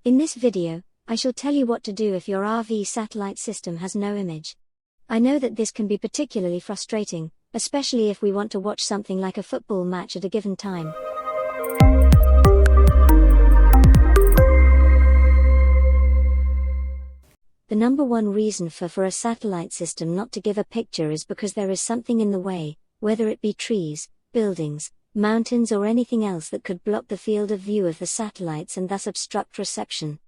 In this video, I shall tell you what to do if your RV satellite system has no image. I know that this can be particularly frustrating, especially if we want to watch something like a football match at a given time. The number one reason for a satellite system not to give a picture is because there is something in the way, whether it be trees, buildings, mountains or anything else that could block the field of view of the satellites and thus obstruct reception.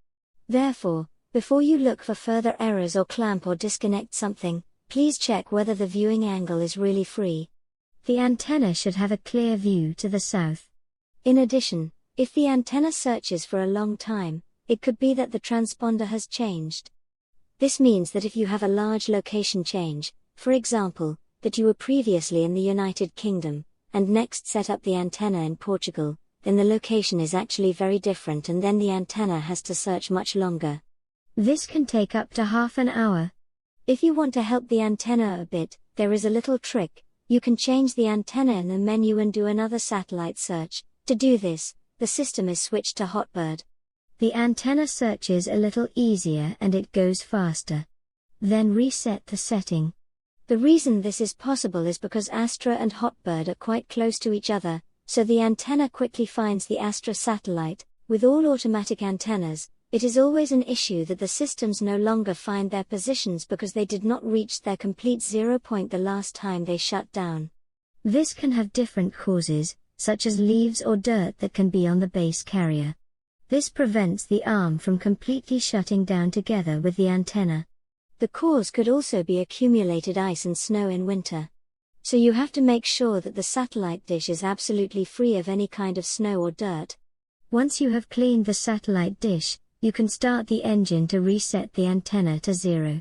Therefore, before you look for further errors or clamp or disconnect something, please check whether the viewing angle is really free. The antenna should have a clear view to the south. In addition, if the antenna searches for a long time, it could be that the transponder has changed. This means that if you have a large location change, for example, that you were previously in the United Kingdom, and next set up the antenna in Portugal, then the location is actually very different and then the antenna has to search much longer. This can take up to half an hour. If you want to help the antenna a bit, there is a little trick. You can change the antenna in the menu and do another satellite search. To do this, the system is switched to Hotbird. The antenna searches a little easier and it goes faster. Then reset the setting. The reason this is possible is because Astra and Hotbird are quite close to each other, so the antenna quickly finds the Astra satellite. With all automatic antennas, it is always an issue that the systems no longer find their positions because they did not reach their complete 0 point the last time they shut down. This can have different causes, such as leaves or dirt that can be on the base carrier. This prevents the arm from completely shutting down together with the antenna. The cause could also be accumulated ice and snow in winter. So you have to make sure that the satellite dish is absolutely free of any kind of snow or dirt. Once you have cleaned the satellite dish, you can start the engine to reset the antenna to 0.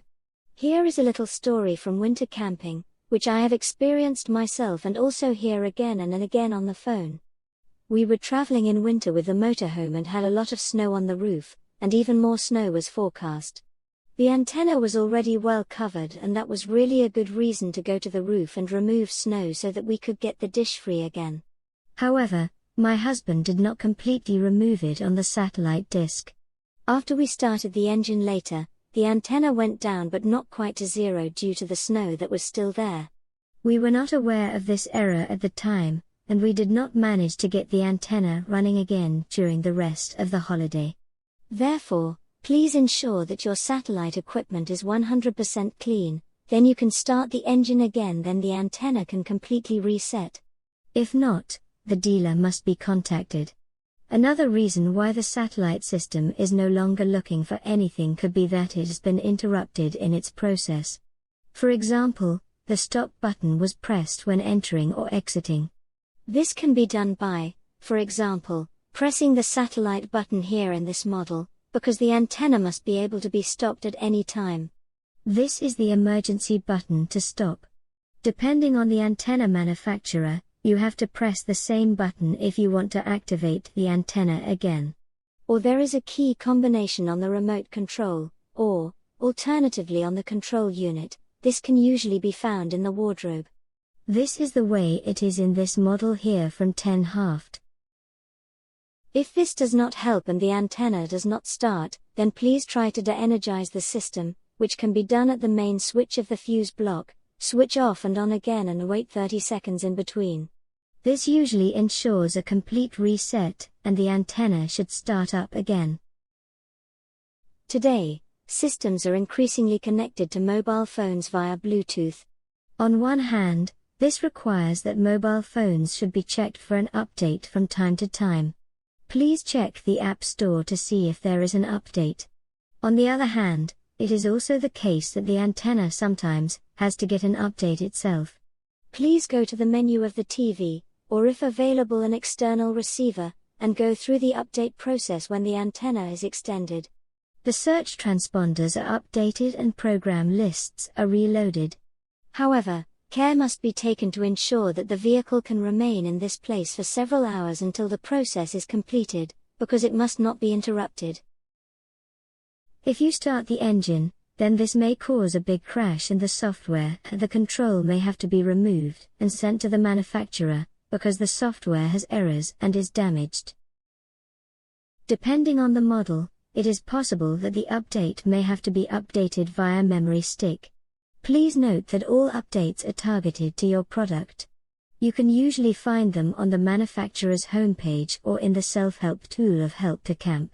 Here is a little story from winter camping, which I have experienced myself and also hear again and again on the phone. We were traveling in winter with the motorhome and had a lot of snow on the roof, and even more snow was forecast. The antenna was already well covered and that was really a good reason to go to the roof and remove snow so that we could get the dish free again. However, my husband did not completely remove it on the satellite disk. After we started the engine later, the antenna went down but not quite to 0 due to the snow that was still there. We were not aware of this error at the time, and we did not manage to get the antenna running again during the rest of the holiday. Therefore, please ensure that your satellite equipment is 100% clean, then you can start the engine again, then the antenna can completely reset. If not, the dealer must be contacted. Another reason why the satellite system is no longer looking for anything could be that it has been interrupted in its process. For example, the stop button was pressed when entering or exiting. This can be done by, for example, pressing the satellite button here in this model, because the antenna must be able to be stopped at any time. This is the emergency button to stop. Depending on the antenna manufacturer, you have to press the same button if you want to activate the antenna again. Or there is a key combination on the remote control, or, alternatively on the control unit. This can usually be found in the wardrobe. This is the way it is in this model here from 10 Haft. If this does not help and the antenna does not start, then please try to de-energize the system, which can be done at the main switch of the fuse block. Switch off and on again and wait 30 seconds in between. This usually ensures a complete reset, and the antenna should start up again. Today, systems are increasingly connected to mobile phones via Bluetooth. On one hand, this requires that mobile phones should be checked for an update from time to time. Please check the App Store to see if there is an update. On the other hand, it is also the case that the antenna sometimes has to get an update itself. Please go to the menu of the TV, or if available an external receiver, and go through the update process when the antenna is extended. The search transponders are updated and program lists are reloaded. However, care must be taken to ensure that the vehicle can remain in this place for several hours until the process is completed, because it must not be interrupted. If you start the engine, then this may cause a big crash in the software and the control may have to be removed and sent to the manufacturer, because the software has errors and is damaged. Depending on the model, it is possible that the update may have to be updated via memory stick. Please note that all updates are targeted to your product. You can usually find them on the manufacturer's homepage or in the self-help tool of Help to Camp.